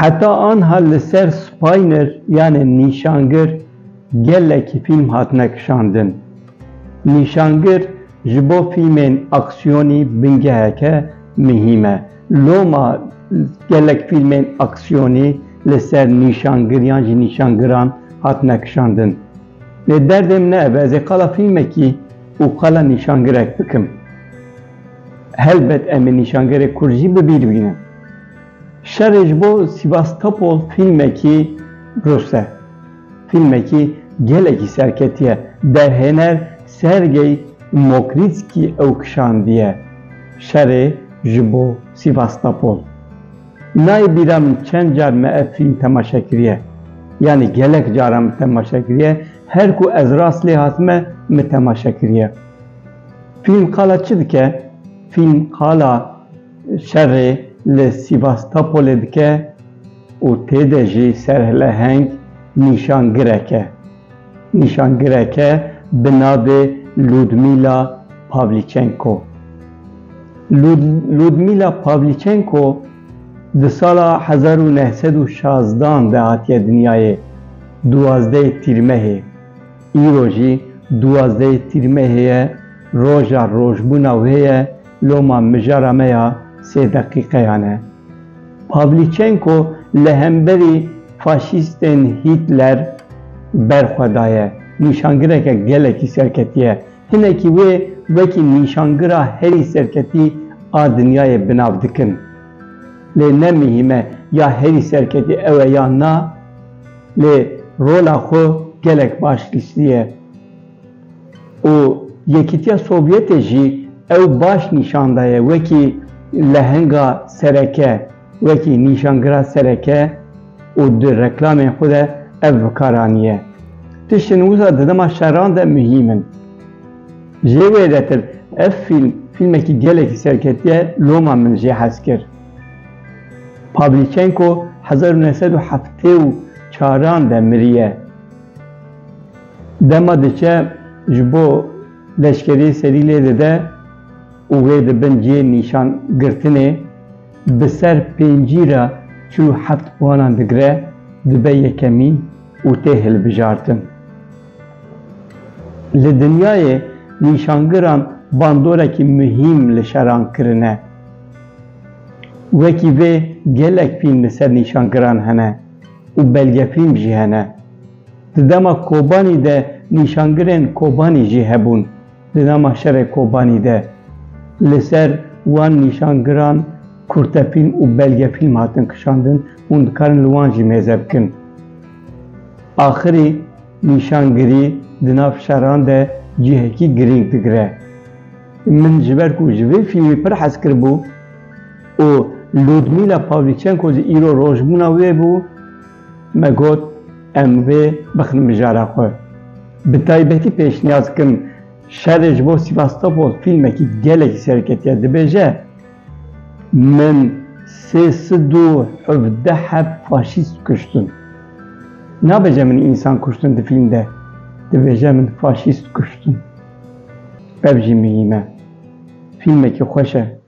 Heta anha li ser spayner yani nîşangir gelekî film hatine kişandin. Nîşangir ji bo filmên aksiyonî bingeheke mihîm e. Loma gelek filmên aksiyonî li ser nîşangiriyan jî nîşangiran hatine kişandin. Lê derdê min ne ev ez ê qala filmekî û qala nîşangirek bikim. Helbet em ê nîşangirê Kurd jî bi bîr bînin. Şerê ji bo Sivastopol filmekî Rus e. Filmekî gelekî serketiye. Derhêner Sergey Magnitskî ew kişandiye. Şerê ji bo Sivastopol. Nayê bîra min çend car me ev film temaşe kiriye. Yani gelek cara min temaşe kiriye. Her ku ez rast lê hatime min temaşe kiriye. Film qala çi dike? Film qala şerê li Sivastopolê dike û têde jî serhileheng nîşangirek e. Nîşangirek e bi navê Ludmila Pavlichenko. Ludmila Pavlichenko di sala 1916 de hatiye dinyayê 12 tîrmehê. Îro jî 12 tîrmehê ye roja rojbûna wê ye loma mijara me ya 3 deqîqeyan e. Pavlichenko li hemberî faşîstên Hitler berxwedaye. Nîşangireke gelekî serketiye. Hinekî wê wekî nîşangira herî serketî a dinyayê binav dikin. Lê ne mihîm e ya herî serketî ew e ya na, lê rola xwe gelek baş lîstiye. û Yekîtiya Sovyetê jî ew baş nîşan daye wekî lehenga sereke, wekî nîşangira sereke û di reklamên xwe de ev bikaraniye. Tiştên wisa di dema şeran de mihîm in. Jê wê de tir ev filmekî gelekî serketiye loma min jê hez kir. Pavlichenko 1974 de miriye. Dema diçe ji bo leşkerî Serîlê de û wê dibin cê nîşangirtinê bi ser pêncîra 47 puanan digire dibe yekemîn û tê hilbijartin. Li dinyayê nîşangiran bandorekî mihîm li şeran kirine. Wekî vê gelek film li ser nîşangiran hene û belgefilm jî hene. Di dema Kobanî de nîşangirên Kobanî jî hebûn. Di dema şerê Kobanî de li ser wan nîşangiran kurtefilm û belgefilm hatin kişandin hûn dikarin li wan jî mêze bikin. Axirî nîşangirî di nav şeran de cihekî girîng digire. Min ji ber ku ji vê filmê pir hez kiribû û Ludmila Pavlichenko jî îro rojbûna wê bû, me got em vê bixin mijara xwe. Bi taybetî pêşniyaz dikim şerê ji bo Sivastopol filmekî gelekî serketiye dibêje min 317 faşîst kuştin. Nabêje min însan kuştin di filmde, dibêje min faşîst kuştin. Ev jî mihîm e. Filmekî xweş e.